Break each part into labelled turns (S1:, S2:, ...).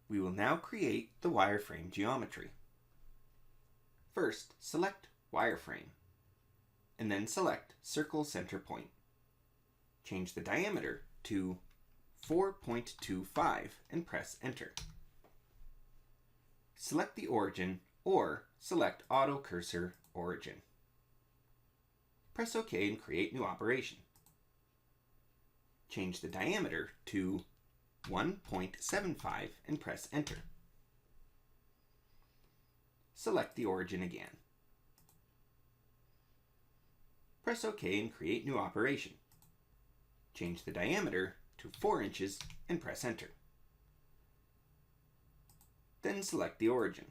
S1: We will now create the wireframe geometry. First, select Wireframe, and then select Circle Center Point. Change the diameter to 4.25 and press Enter. Select the origin or select Auto Cursor Origin. Press OK and create new operation. Change the diameter to 1.75 and press Enter. Select the origin again. Press OK and create new operation. Change the diameter to 4 inches and press Enter. Then select the origin.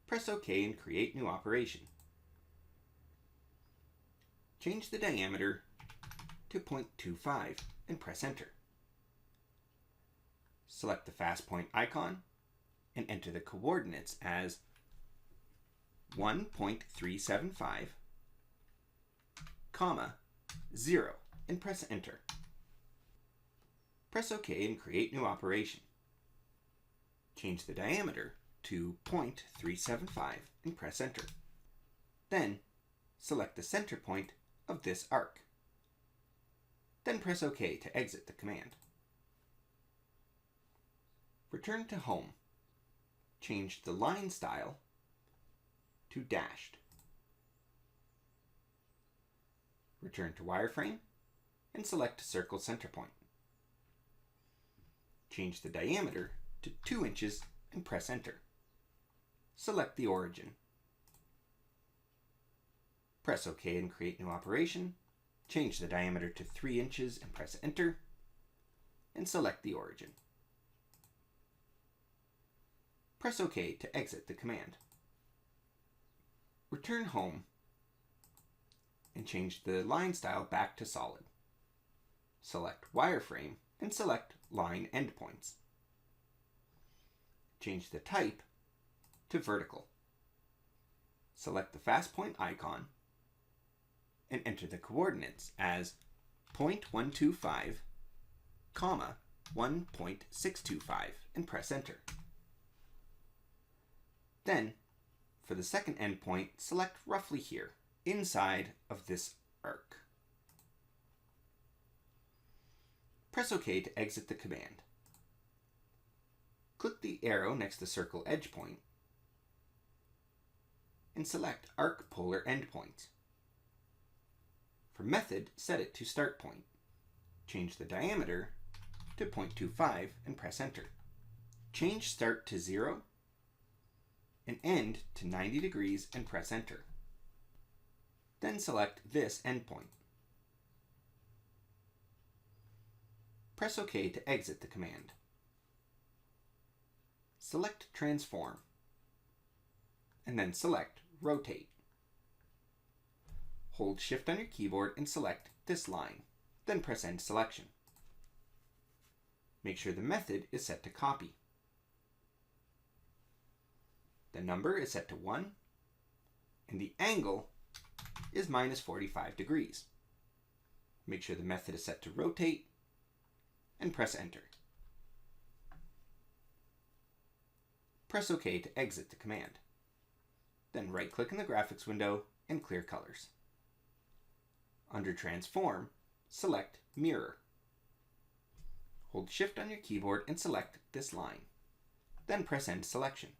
S1: Press OK and create new operation. Change the diameter to 0.25 and press Enter. Select the fast point icon and enter the coordinates as 1.375, 0 and press Enter. Press OK and create new operation. Change the diameter to 0.375 and press Enter. Then select the center point of this arc. Then press OK to exit the command. Return to Home. Change the line style to dashed. Return to Wireframe and select Circle Center Point. Change the diameter to 2 inches and press Enter. Select the origin. Press OK and create new operation. Change the diameter to 3 inches and press Enter. And select the origin. Press OK to exit the command. Return home and change the line style back to solid. Select Wireframe and select Line Endpoints. Change the type to vertical. Select the fast point icon and enter the coordinates as 0.125, 1.625 and press Enter. Then, for the second endpoint, select roughly here, inside of this arc. Press OK to exit the command. Click the arrow next to Circle Edge Point and select Arc Polar Endpoint. For method, set it to Start Point. Change the diameter to 0.25 and press Enter. Change Start to 0 and End to 90 degrees and press Enter. Then select this endpoint. Press OK to exit the command. Select Transform, and then select Rotate. Hold Shift on your keyboard and select this line, then press End Selection. Make sure the method is set to Copy. The number is set to 1, and the angle is -45 degrees. Make sure the method is set to Rotate, and press Enter. Press OK to exit the command. Then right-click in the graphics window and clear colors. Under Transform, select Mirror. Hold Shift on your keyboard and select this line. Then press End Selection.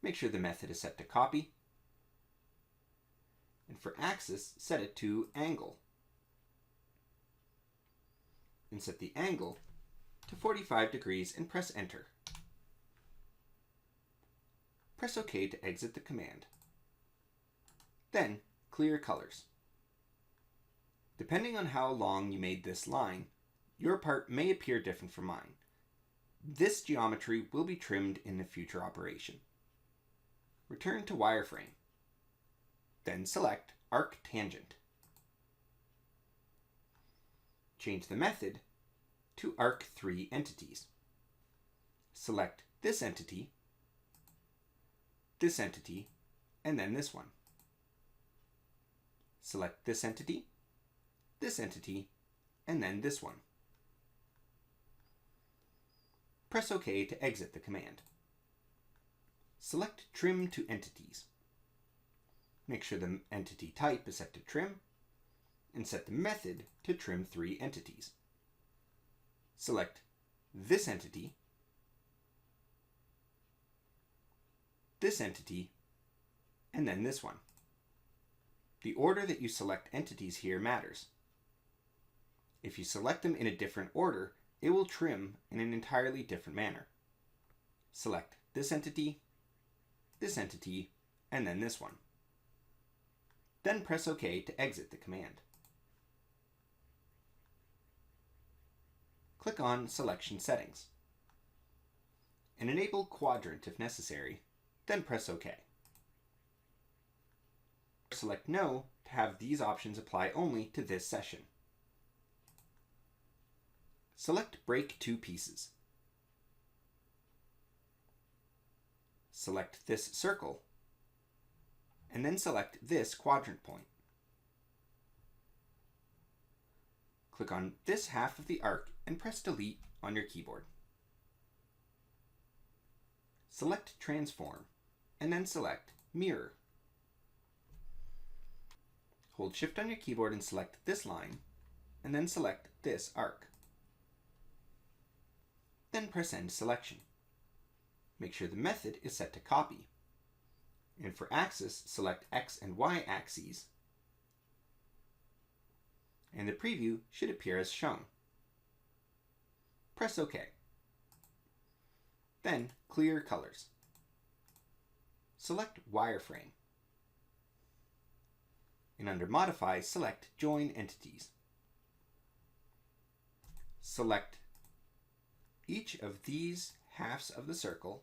S1: Make sure the method is set to Copy. And for Axis, set it to Angle. And set the angle to 45 degrees and press Enter. Press OK to exit the command. Then clear colors. Depending on how long you made this line, your part may appear different from mine. This geometry will be trimmed in a future operation. Return to Wireframe. Then select Arc Tangent. Change the method to Arc3 Entities. Select this entity, and then this one. Select this entity, and then this one. Press OK to exit the command. Select Trim to Entities. Make sure the entity type is set to Trim, and set the method to trim 3 entities. Select this entity, and then this one. The order that you select entities here matters. If you select them in a different order, it will trim in an entirely different manner. Select this entity, and then this one. Then press OK to exit the command. Click on Selection Settings and enable Quadrant if necessary, then press OK. Select No to have these options apply only to this session. Select Break 2 Pieces. Select this circle, and then select this quadrant point. Click on this half of the arc and press Delete on your keyboard. Select Transform, and then select Mirror. Hold Shift on your keyboard and select this line, and then select this arc. Then press End Selection. Make sure the method is set to Copy. And for axis, select X and Y axes. And the preview should appear as shown. Press OK. Then Clear Colors. Select Wireframe. And under Modify, select Join Entities. Select each of these halves of the circle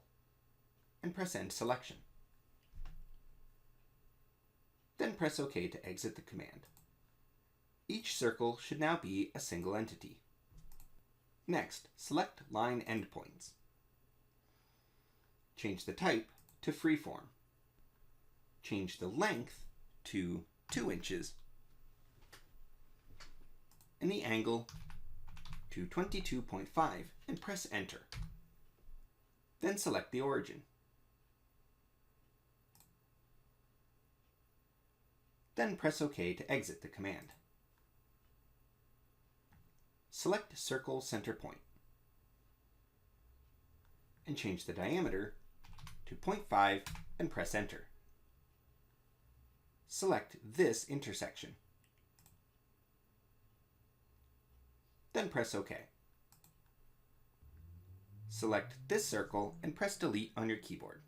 S1: and press End Selection. Then press OK to exit the command. Each circle should now be a single entity. Next, select Line Endpoints. Change the type to Freeform. Change the length to 2 inches and the angle to 22.5 and press Enter. Then select the origin. Then press OK to exit the command. Select Circle Center Point and change the diameter to 0.5 and press Enter. Select this intersection. Then press OK. Select this circle and press Delete on your keyboard.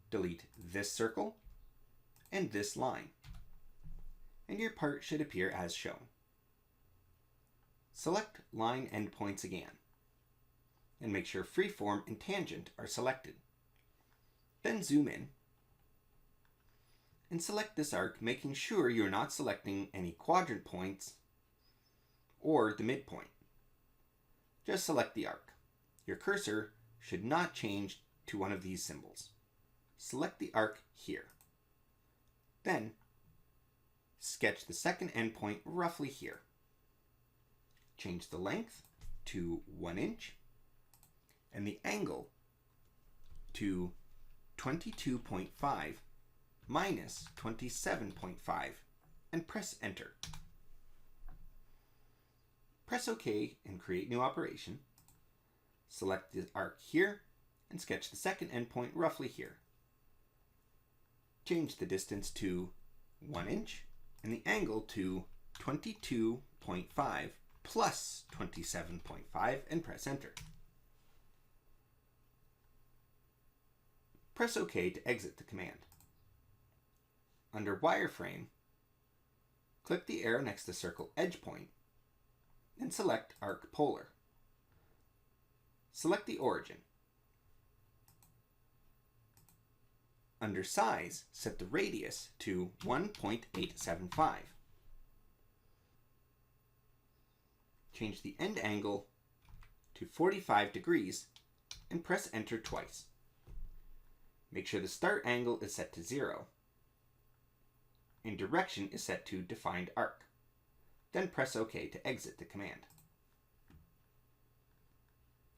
S1: Delete this circle and this line, and your part should appear as shown. Select Line Endpoints again, and make sure Freeform and Tangent are selected. Then zoom in, and select this arc, making sure you're not selecting any quadrant points or the midpoint. Just select the arc. Your cursor should not change to one of these symbols. Select the arc here. Then, sketch the second endpoint roughly here. Change the length to 1 inch and the angle to 22.5 minus 27.5 and press Enter. Press OK and create new operation. Select the arc here and sketch the second endpoint roughly here. Change the distance to 1 inch and the angle to 22.5 plus 27.5 and press Enter. Press OK to exit the command. Under Wireframe, click the arrow next to Circle Edge Point and select Arc Polar. Select the origin. Under Size, set the radius to 1.875. Change the end angle to 45 degrees and press Enter twice. Make sure the start angle is set to 0 and direction is set to Defined Arc. Then press OK to exit the command.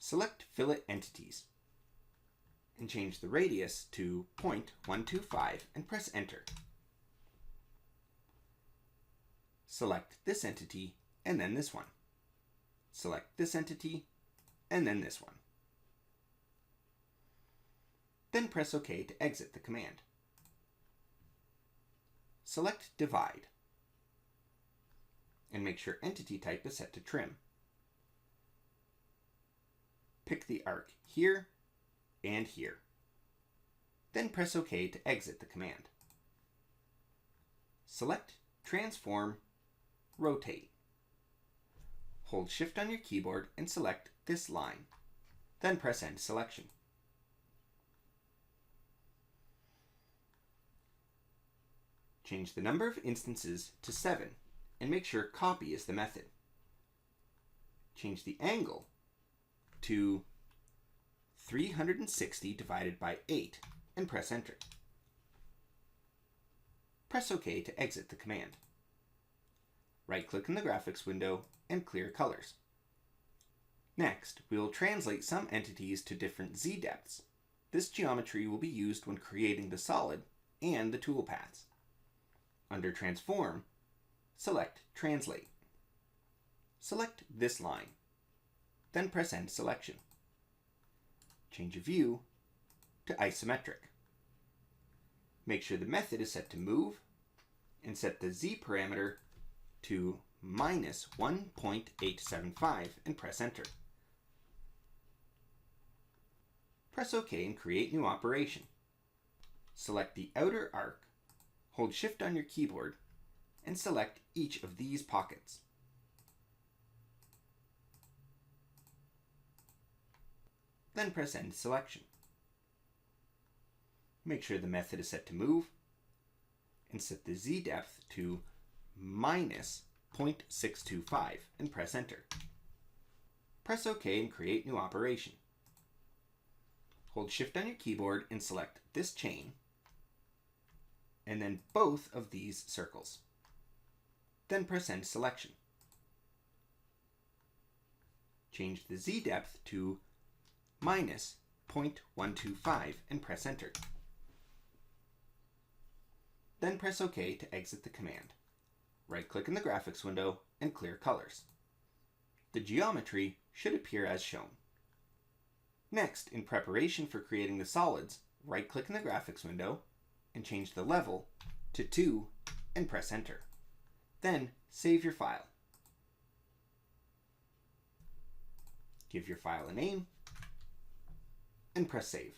S1: Select Fillet Entities and change the radius to 0.125 and press Enter. Select this entity and then this one. Select this entity and then this one. Then press OK to exit the command. Select Divide and make sure Entity Type is set to Trim. Pick the arc here and here. Then press OK to exit the command. Select Transform, Rotate. Hold Shift on your keyboard and select this line. Then press End Selection. Change the number of instances to 7 and make sure Copy is the method. Change the angle to 360 divided by 8 and press Enter. Press OK to exit the command. Right-click in the graphics window and clear colors. Next, we will translate some entities to different Z depths. This geometry will be used when creating the solid and the toolpaths. Under Transform, select Translate. Select this line, then press End Selection. Change a view to Isometric. Make sure the method is set to Move and set the Z parameter to -1.875 and press Enter. Press OK and create new operation. Select the outer arc, hold Shift on your keyboard, and select each of these pockets. Then press End Selection. Make sure the method is set to Move and set the Z depth to -0.625 and press Enter. Press OK and create new operation. Hold Shift on your keyboard and select this chain and then both of these circles. Then press End Selection. Change the Z depth to -0.125 and press Enter. Then press OK to exit the command. Right-click in the graphics window and clear colors. The geometry should appear as shown. Next, in preparation for creating the solids, right-click in the graphics window and change the level to 2 and press Enter. Then save your file. Give your file a name and press Save.